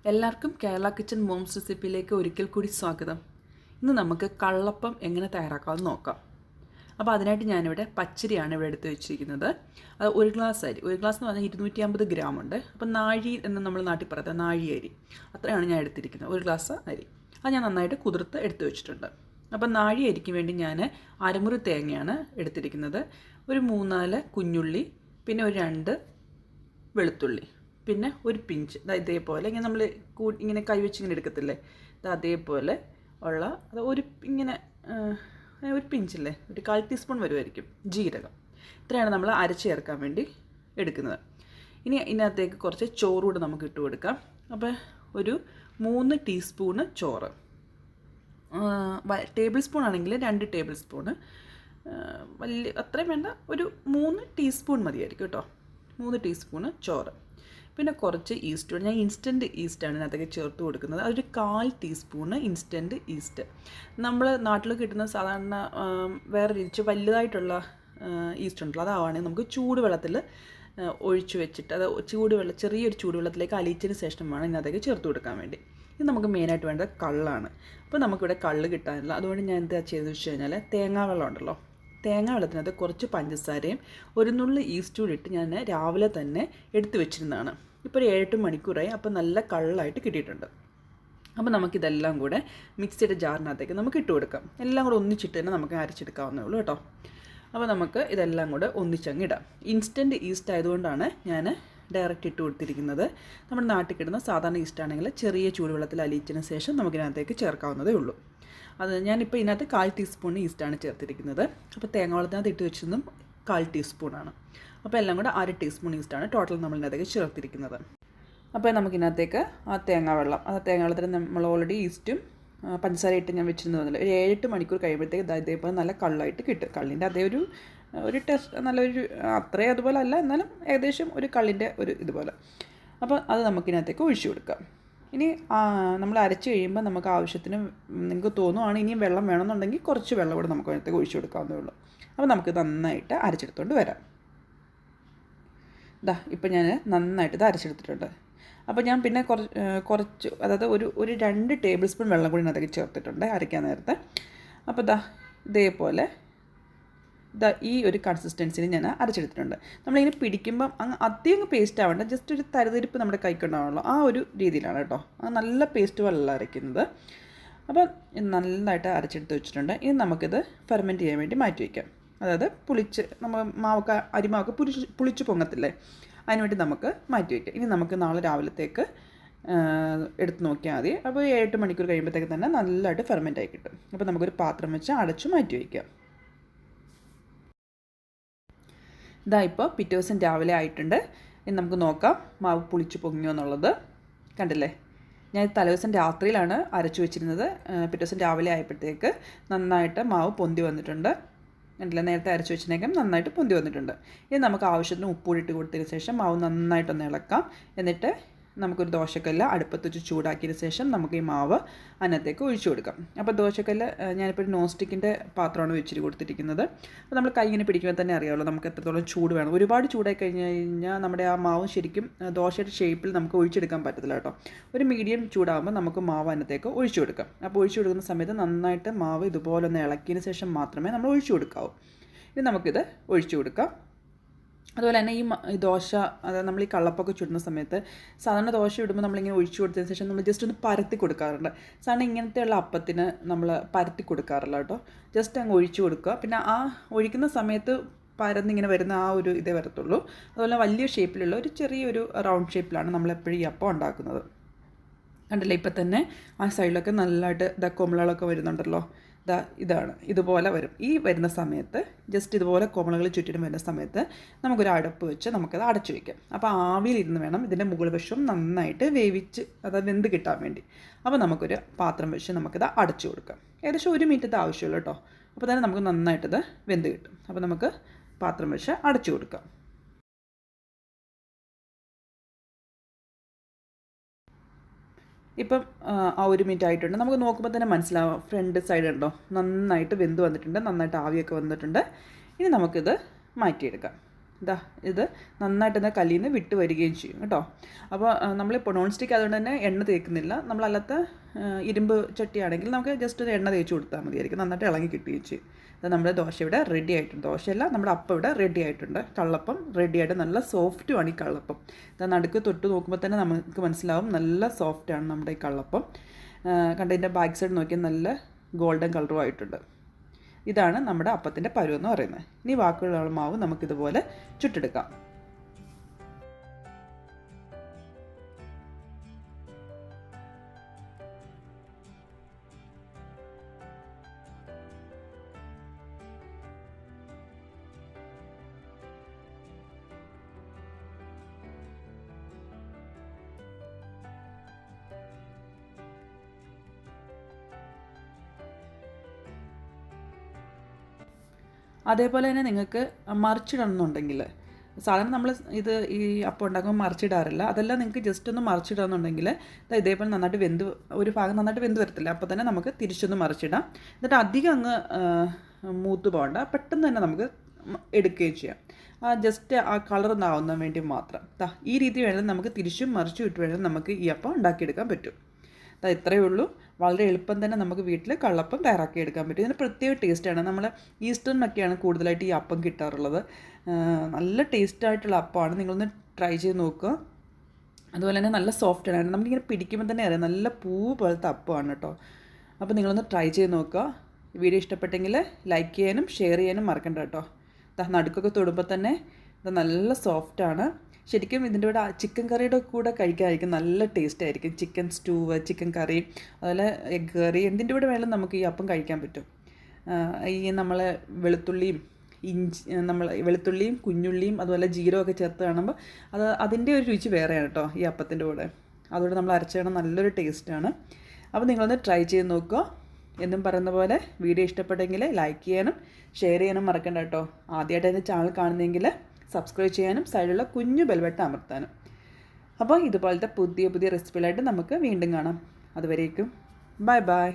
എല്ലാവർക്കും Kerala kitchen moms റെസിപ്പിയിലേക്ക് ഒരിക്കൽ കൂടി സ്വാഗതം. ഇന്ന് നമുക്ക് കള്ളപ്പം എങ്ങനെ തയ്യാറാക്കാമെന്ന് നോക്കാം. അപ്പോൾ അതിനായിട്ട് ഞാനിവിടെ പച്ചരിയാണ് ഇവിടെ എടുത്ത് വെച്ചിരിക്കുന്നത്. അത് ഒരു ഗ്ലാസ് അരി, ഒരു ഗ്ലാസ് എന്ന് പറഞ്ഞാൽ 250 ഗ്രാം ഉണ്ട്. അപ്പോൾ നാഴി എന്ന് നമ്മൾ നാട്ടിൽ പറയാം, നാഴി അരി അത്രയാണ് ഞാൻ എടുത്തിരിക്കുന്നത്. ഒരു ഗ്ലാസ് അരി അത് ഞാൻ നന്നായിട്ട് കുതിർത്ത് എടുത്ത് വെച്ചിട്ടുണ്ട്. അപ്പോൾ നാഴി അരിക്ക് വേണ്ടി ഞാൻ അരമുറി തേങ്ങയാണ് എടുത്തിരിക്കുന്നത്, ഒരു 3-4 കുഞ്ഞുള്ളി, പിന്നെ ഒരു 2 വെളുത്തുള്ളി, പിന്നെ ഒരു പിഞ്ച് ഇതേപോലെ ഇങ്ങനെ നമ്മൾ ഇങ്ങനെ കൈവച്ച് ഇങ്ങനെ എടുക്കത്തില്ലേ, അതേപോലെ ഉള്ള അത് ഇങ്ങനെ ഒരു പിഞ്ചില്ലേ, ഒരു 1/4 ടീസ്പൂൺ വരുമായിരിക്കും ജീരകം. ഇത്രയാണ് നമ്മൾ അരച്ച് ചേർക്കാൻ വേണ്ടി എടുക്കുന്നത്. ഇനി ഇതിനകത്തേക്ക് കുറച്ച് ചോറ് കൂടെ നമുക്ക് ഇട്ട് കൊടുക്കാം. അപ്പോൾ ഒരു 3 ടീസ്പൂണ് ചോറ്, ടേബിൾ സ്പൂൺ ആണെങ്കിൽ 2 ടേബിൾ സ്പൂണ്, വലിയ അത്രയും വേണ്ട, ഒരു 3 ടീസ്പൂൺ മതിയായിരിക്കും കേട്ടോ. 3 ടീസ്പൂണ് ചോറ്, പിന്നെ കുറച്ച് ഈസ്റ്റ്. ഞാൻ ഇൻസ്റ്റൻറ്റ് ഈസ്റ്റാണ് ഇതിനകത്തേക്ക് ചേർത്ത് കൊടുക്കുന്നത്. അതൊരു 1/4 ടീസ്പൂണ് ഇൻസ്റ്റൻറ്റ് ഈസ്റ്റ്. നമ്മൾ നാട്ടിൽ കിട്ടുന്ന സാധാരണ വേറെ രീതിച്ച് വലുതായിട്ടുള്ള ഈസ്റ്റ് ഉണ്ടല്ലോ, അതാണെങ്കിൽ നമുക്ക് ചൂടുവെള്ളത്തിൽ ഒഴിച്ച് വെച്ചിട്ട് അത് ചെറിയൊരു ചൂടുവെള്ളത്തിലേക്ക് അലിയിച്ചതിന് ശേഷം വേണം ഇതിനകത്തേക്ക് ചേർത്ത് കൊടുക്കാൻ വേണ്ടി. ഇത് നമുക്ക് മെയിനായിട്ട് വേണ്ടത് കള്ളാണ്. അപ്പോൾ നമുക്കിവിടെ കള്ള് കിട്ടാനില്ല, അതുകൊണ്ട് ഞാൻ എന്താ ചെയ്തെന്ന് വെച്ച് കഴിഞ്ഞാൽ തേങ്ങാവെള്ളം ഉണ്ടല്ലോ, തേങ്ങാ വെള്ളത്തിനകത്ത് കുറച്ച് പഞ്ചസാരയും ഒരു നുള്ളി ഈസ്റ്റും ഇട്ട് ഞാൻ രാവിലെ തന്നെ എടുത്തു വെച്ചിരുന്നതാണ്. ഇപ്പോൾ ഒരു 7-8 മണിക്കൂറായി. അപ്പോൾ നല്ല കള്ളായിട്ട് കിട്ടിയിട്ടുണ്ട്. അപ്പോൾ നമുക്കിതെല്ലാം കൂടെ മിക്സിയുടെ ജാറിനകത്തേക്ക് നമുക്ക് ഇട്ട് കൊടുക്കാം. എല്ലാം കൂടെ ഒന്നിച്ചിട്ട് തന്നെ നമുക്ക് അരച്ചെടുക്കാവുന്നേ ഉള്ളൂ കേട്ടോ. അപ്പോൾ നമുക്ക് ഇതെല്ലാം കൂടെ ഒന്നിച്ചങ്ങ് ഇടാം. ഇൻസ്റ്റൻറ്റ് ഈസ്റ്റ് ആയതുകൊണ്ടാണ് ഞാൻ ഡയറക്റ്റ് ഇട്ട് കൊടുത്തിരിക്കുന്നത്. നമ്മുടെ നാട്ടിൽ കിട്ടുന്ന സാധാരണ ഈസ്റ്റ് ആണെങ്കിൽ ചെറിയ ചൂടുവെള്ളത്തിൽ അലിയിച്ചതിന് ശേഷം നമുക്കിതിനകത്തേക്ക് ചേർക്കാവുന്നതേ ഉള്ളൂ. അത് ഞാനിപ്പോൾ ഇതിനകത്ത് 1/4 ടീസ്പൂൺ ഈസ്റ്റാണ് ചേർത്തിരിക്കുന്നത്. അപ്പോൾ തേങ്ങ വെള്ളത്തിനകത്ത് ഇട്ട് വെച്ചതും 1/4 ടീസ്പൂണാണ്. അപ്പോൾ എല്ലാം കൂടെ 1/2 ടീസ്പൂൺ ഈസ്റ്റാണ് ടോട്ടൽ നമ്മളിതിനകത്തേക്ക് ചേർത്തിരിക്കുന്നത്. അപ്പോൾ നമുക്കിതിനകത്തേക്ക് ആ തേങ്ങ വെള്ളത്തിൽ നമ്മൾ ഓൾറെഡി ഈസ്റ്റും പഞ്ചസാര ഇട്ട് ഞാൻ വെച്ചിരുന്നതല്ല, ഒരു 7-8 മണിക്കൂർ കഴിയുമ്പോഴത്തേക്ക് ഇതേപോലെ നല്ല കള്ളായിട്ട് കിട്ടും. കള്ളിൻ്റെ അതേ ഒരു ടേസ്റ്റ്, നല്ലൊരു അത്രയും അതുപോലെ അല്ല, എന്നാലും ഏകദേശം ഒരു കള്ളിൻ്റെ ഒരു ഇതുപോലെ. അപ്പോൾ അത് നമുക്കിതിനകത്തേക്ക് ഒഴിച്ചു കൊടുക്കാം. ഇനി നമ്മൾ അരച്ച് കഴിയുമ്പോൾ നമുക്ക് ആവശ്യത്തിന് നിങ്ങൾക്ക് തോന്നുവാണ് ഇനിയും വെള്ളം വേണമെന്നുണ്ടെങ്കിൽ കുറച്ച് വെള്ളം കൂടെ നമുക്ക് അതിനകത്തേക്ക് ഒഴിച്ചു കൊടുക്കാവുന്നേ ഉള്ളൂ. അപ്പോൾ നമുക്ക് നന്നായിട്ട് അരച്ചെടുത്തുകൊണ്ട് വരാം. ഇപ്പം ഞാൻ നന്നായിട്ട് ഇത് അരച്ചെടുത്തിട്ടുണ്ട്. അപ്പോൾ ഞാൻ പിന്നെ കുറച്ച് അതായത് ഒരു 2 ടേബിൾ സ്പൂൺ വെള്ളം കൂടി അതിനകത്തേക്ക് ചേർത്തിട്ടുണ്ട് അരയ്ക്കാൻ നേരത്തെ. അപ്പോൾ ഇതേപോലെ ഈ ഒരു കൺസിസ്റ്റൻസിന് ഞാൻ അരച്ചെടുത്തിട്ടുണ്ട്. നമ്മളിങ്ങനെ പിടിക്കുമ്പം അധികം പേസ്റ്റ് ആവേണ്ട, ജസ്റ്റ് ഒരു തരിതരിപ്പ് നമ്മുടെ കൈക്കുണ്ടാവുള്ളൂ, ആ ഒരു രീതിയിലാണ് കേട്ടോ. നല്ല പേസ്റ്റ് വല്ല അരയ്ക്കുന്നത്. അപ്പോൾ നല്ലതായിട്ട് അരച്ചെടുത്ത് വെച്ചിട്ടുണ്ട്. ഇനി നമുക്കിത് ഫെർമെൻറ്റ് ചെയ്യാൻ വേണ്ടി മാറ്റി വയ്ക്കാം. അതായത് നമ്മൾ അരിമാവൊക്കെ പുളിച്ച് പൊങ്ങത്തില്ലേ, അതിനുവേണ്ടി നമുക്ക് മാറ്റി വയ്ക്കാം. ഇനി നമുക്ക് നാളെ രാവിലത്തേക്ക് എടുത്ത് നോക്കിയാൽ മതി. അപ്പോൾ 7-8 മണിക്കൂർ കഴിയുമ്പോഴത്തേക്ക് തന്നെ നല്ലതായിട്ട് ഫെർമെൻ്റ് ആയി കിട്ടും. അപ്പോൾ നമുക്കൊരു പാത്രം വെച്ച് അടച്ചു മാറ്റി വയ്ക്കാം. ഇപ്പോൾ പിറ്റേ ദിവസം രാവിലെ ആയിട്ടുണ്ട്. ഇനി നമുക്ക് നോക്കാം മാവ് പുളിച്ച് പൊങ്ങിയോ എന്നുള്ളത്. കണ്ടില്ലേ, ഞാൻ തലേദിവസം രാത്രിയിലാണ് അരച്ചു വെച്ചിരുന്നത്. പിറ്റേ ദിവസം രാവിലെ ആയപ്പോഴത്തേക്ക് നന്നായിട്ട് മാവ് പൊന്തി വന്നിട്ടുണ്ട്. കണ്ടില്ല, നേരത്തെ അരച്ചു വെച്ചിനേക്കും നന്നായിട്ട് പൊന്തി വന്നിട്ടുണ്ട്. ഇനി നമുക്ക് ആവശ്യത്തിന് ഉപ്പൂടിട്ട് കൊടുത്തതിന് ശേഷം മാവ് നന്നായിട്ടൊന്ന് ഇളക്കാം. എന്നിട്ട് നമുക്കൊരു ദോശക്കല്ല് അടുപ്പത്ത് വെച്ച് ചൂടാക്കിയതിന് ശേഷം നമുക്ക് ഈ മാവ് അതിനകത്തേക്ക് ഒഴിച്ചു കൊടുക്കാം. അപ്പോൾ ദോശക്കല്ല് ഞാനിപ്പോൾ ഒരു നോൺ സ്റ്റിക്കിൻ്റെ പാത്രമാണ് വെച്ചിട്ട് കൊടുത്തിരിക്കുന്നത്. അപ്പോൾ നമ്മൾ കൈ ഇങ്ങനെ പിടിക്കുമ്പോൾ തന്നെ അറിയാമല്ലോ നമുക്ക് എത്രത്തോളം ചൂട് വേണം. ഒരുപാട് ചൂടായി കഴിഞ്ഞ് കഴിഞ്ഞാൽ നമ്മുടെ ആ മാവ് ശരിക്കും ദോശയുടെ ഷേപ്പിൽ നമുക്ക് ഒഴിച്ചെടുക്കാൻ പറ്റത്തില്ല കേട്ടോ. ഒരു മീഡിയം ചൂടാകുമ്പോൾ നമുക്ക് മാവ് അതിനകത്തേക്ക് ഒഴിച്ചു കൊടുക്കാം. അപ്പോൾ ഒഴിച്ചു കൊടുക്കുന്ന സമയത്ത് നന്നായിട്ട് മാവ് ഇതുപോലെ ഒന്ന് ഇളക്കിയതിന് ശേഷം മാത്രമേ നമ്മൾ ഒഴിച്ചു കൊടുക്കാവൂ. ഇനി നമുക്കിത് ഒഴിച്ചു കൊടുക്കാം. അതുപോലെ തന്നെ ഈ ദോശ, അതായത് നമ്മൾ ഈ കള്ളപ്പൊക്കെ ചുടുന്ന സമയത്ത് സാധാരണ ദോശ ഇടുമ്പോൾ നമ്മളിങ്ങനെ ഒഴിച്ചു കൊടുത്തതിന് ശേഷം നമ്മൾ ജസ്റ്റ് ഒന്ന് പരത്തി കൊടുക്കാറുണ്ട്. സാധാരണ ഇങ്ങനത്തെയുള്ള അപ്പത്തിന് നമ്മൾ പരത്തി കൊടുക്കാറില്ല കേട്ടോ. ജസ്റ്റ് അങ്ങ് ഒഴിച്ചു കൊടുക്കുക. പിന്നെ ആ ഒഴിക്കുന്ന സമയത്ത് പരന്നിങ്ങനെ വരുന്ന ആ ഒരു ഇതേ വരത്തുള്ളൂ. അതുപോലെ വലിയ ഷേപ്പിലുള്ള ഒരു ചെറിയൊരു റൗണ്ട് ഷേപ്പിലാണ് നമ്മളെപ്പോഴും ഈ അപ്പം ഉണ്ടാക്കുന്നത്. കണ്ടില്ലേ, ഇപ്പം തന്നെ ആ സൈഡിലൊക്കെ നല്ലതായിട്ട് കൊമളകളൊക്കെ വരുന്നുണ്ടല്ലോ. ഇതാണ്, ഇതുപോലെ വരും. ഈ വരുന്ന സമയത്ത് ജസ്റ്റ് ഇതുപോലെ കോമളകൾ ചുറ്റിനും വരുന്ന സമയത്ത് നമുക്കൊരു അടപ്പ് വെച്ച് നമുക്കത് അടച്ചു വയ്ക്കാം. അപ്പോൾ ആവിയിലിരുന്ന് വേണം ഇതിൻ്റെ മുകൾ വശം നന്നായിട്ട് വേവിച്ച് വെന്ത് കിട്ടാൻ വേണ്ടി. അപ്പോൾ നമുക്കൊരു പാത്രം വെച്ച് നമുക്കിത് അടച്ചു കൊടുക്കാം. ഏകദേശം 1 മിനിറ്റത്തെ ആവശ്യമുള്ളൂ കേട്ടോ. അപ്പോൾ തന്നെ നമുക്ക് നന്നായിട്ടിത് വെന്ത് കിട്ടും. അപ്പോൾ നമുക്ക് പാത്രം വെച്ച് അടച്ചു കൊടുക്കാം. ഇപ്പം ആ 1 മിനിറ്റ് ആയിട്ടുണ്ട്. നമുക്ക് നോക്കുമ്പോൾ തന്നെ മനസ്സിലാവും, ഫ്രണ്ട് സൈഡ് ഉണ്ടോ നന്നായിട്ട് വെന്ത് വന്നിട്ടുണ്ട്, നന്നായിട്ട് ആവിയൊക്കെ വന്നിട്ടുണ്ട്. ഇനി നമുക്കിത് മാറ്റിയെടുക്കാം. ഇതാ ഇത് നന്നായിട്ട് എന്നാൽ കല്ലിൽ നിന്ന് വിട്ട് വരികയും ചെയ്യും കേട്ടോ. അപ്പോൾ നമ്മളിപ്പോൾ നോൺ സ്റ്റിക്ക് അതുകൊണ്ട് തന്നെ എണ്ണ തേക്കുന്നില്ല. നമ്മളല്ലാത്ത ഇരുമ്പ് ചട്ടിയാണെങ്കിൽ നമുക്ക് ജസ്റ്റ് ഒരു എണ്ണ തേച്ച് കൊടുത്താൽ മതിയായിരിക്കും. നന്നായിട്ട് ഇളകി കിട്ടുകയും ചെയ്യും. ഇത് നമ്മുടെ ദോശ ഇവിടെ റെഡി ആയിട്ടുണ്ട്. ദോശയല്ല, നമ്മുടെ അപ്പം ഇവിടെ റെഡി ആയിട്ടുണ്ട്. കള്ളപ്പം റെഡി ആയിട്ട് നല്ല സോഫ്റ്റുമാണ് ഈ കള്ളപ്പം. ഇത് നടുക്ക് തൊട്ട് നോക്കുമ്പോൾ തന്നെ നമുക്ക് മനസ്സിലാവും നല്ല സോഫ്റ്റാണ് നമ്മുടെ ഈ കള്ളപ്പം. കണ്ടതിൻ്റെ ബാക്ക് സൈഡ് നോക്കിയാൽ നല്ല ഗോൾഡൻ കളറും ആയിട്ടുണ്ട്. ഇതാണ് നമ്മുടെ അപ്പത്തിൻ്റെ പരുവെന്ന് പറയുന്നത്. ഇനി ബാക്കിയുള്ള മാവ് നമുക്കിതുപോലെ ചുട്ടെടുക്കാം. അതേപോലെ തന്നെ നിങ്ങൾക്ക് മറിച്ചിടണമെന്നുണ്ടെങ്കിൽ, സാധാരണ നമ്മൾ ഇത് ഈ അപ്പം ഉണ്ടാക്കുമ്പോൾ മറിച്ചിടാറില്ല. അതെല്ലാം നിങ്ങൾക്ക് ജസ്റ്റ് ഒന്ന് മറിച്ചിടാമെന്നുണ്ടെങ്കിൽ ഇതേപോലെ നന്നായിട്ട് ഒരു ഭാഗം നന്നായിട്ട് വെന്ത് വരത്തില്ല. അപ്പോൾ തന്നെ നമുക്ക് തിരിച്ചൊന്ന് മറിച്ചിടാം. എന്നിട്ട് അധികം അങ്ങ് മൂത്ത് പോകണ്ട, പെട്ടെന്ന് തന്നെ നമുക്ക് എടുക്കുകയും ചെയ്യാം. ജസ്റ്റ് ആ കളർ ഒന്നാവുന്നതിന് വേണ്ടി മാത്രം. ഈ രീതി വേണമെങ്കിൽ നമുക്ക് തിരിച്ചും മറിച്ചും ഇട്ട് വേണമെങ്കിൽ നമുക്ക് ഈ അപ്പം ഉണ്ടാക്കിയെടുക്കാൻ പറ്റും. ഇത്രയേ ഉള്ളൂ. വളരെ എളുപ്പം തന്നെ നമുക്ക് വീട്ടിൽ കള്ളപ്പം തയ്യാറാക്കിയെടുക്കാൻ പറ്റും. ഇതിന് പ്രത്യേക ടേസ്റ്റാണ്. നമ്മൾ ഈസ്റ്ററിനൊക്കെയാണ് കൂടുതലായിട്ട് ഈ അപ്പം കിട്ടാറുള്ളത്. നല്ല ടേസ്റ്റായിട്ടുള്ള അപ്പമാണ്. നിങ്ങളൊന്ന് ട്രൈ ചെയ്ത് നോക്കുക. അതുപോലെ തന്നെ നല്ല സോഫ്റ്റാണ്. നമുക്കിങ്ങനെ പിടിക്കുമ്പോൾ തന്നെ അറിയാം നല്ല പൂ പോലത്തെ അപ്പമാണ് കേട്ടോ. അപ്പോൾ നിങ്ങളൊന്ന് ട്രൈ ചെയ്ത് നോക്കുക. വീഡിയോ ഇഷ്ടപ്പെട്ടെങ്കിൽ ലൈക്ക് ചെയ്യാനും ഷെയർ ചെയ്യാനും മറക്കണ്ട കേട്ടോ. നടുക്കൊക്കെ തൊടുമ്പോൾ തന്നെ ഇത് നല്ല സോഫ്റ്റാണ്. ശരിക്കും ഇതിൻ്റെ കൂടെ ചിക്കൻ കറിയുടെ കൂടെ കഴിക്കാനായിരിക്കും നല്ല ടേസ്റ്റ് ആയിരിക്കും. ചിക്കൻ സ്റ്റൂവ്, ചിക്കൻ കറി, അതുപോലെ എഗ് കറി, എന്തിൻ്റെ കൂടെ വേണമെങ്കിലും നമുക്ക് ഈ അപ്പം കഴിക്കാൻ പറ്റും. ഈ നമ്മൾ വെളുത്തുള്ളിയും കുഞ്ഞുള്ളിയും അതുപോലെ ജീരകമൊക്കെ ചേർത്ത് കാണുമ്പോൾ അതിൻ്റെ ഒരു രുചി വേറെയാണ് കേട്ടോ ഈ അപ്പത്തിൻ്റെ കൂടെ. അതുകൊണ്ട് നമ്മൾ അരച്ച് കാണാൻ നല്ലൊരു ടേസ്റ്റാണ്. അപ്പോൾ നിങ്ങളൊന്ന് ട്രൈ ചെയ്ത് നോക്കുക. എന്നും പറയുന്ന പോലെ വീഡിയോ ഇഷ്ടപ്പെട്ടെങ്കിൽ ലൈക്ക് ചെയ്യാനും ഷെയർ ചെയ്യാനും മറക്കണ്ട കേട്ടോ. ആദ്യമായിട്ട് എൻ്റെ ചാനൽ കാണുന്നെങ്കിൽ സബ്സ്ക്രൈബ് ചെയ്യാനും സൈഡിലുള്ള കുഞ്ഞു ബെൽബട്ടൺ അമർത്താനും. അപ്പോൾ ഇതുപോലത്തെ പുതിയ റെസിപ്പികളായിട്ട് നമുക്ക് വീണ്ടും കാണാം. അതുവരേക്കും ബൈ ബൈ.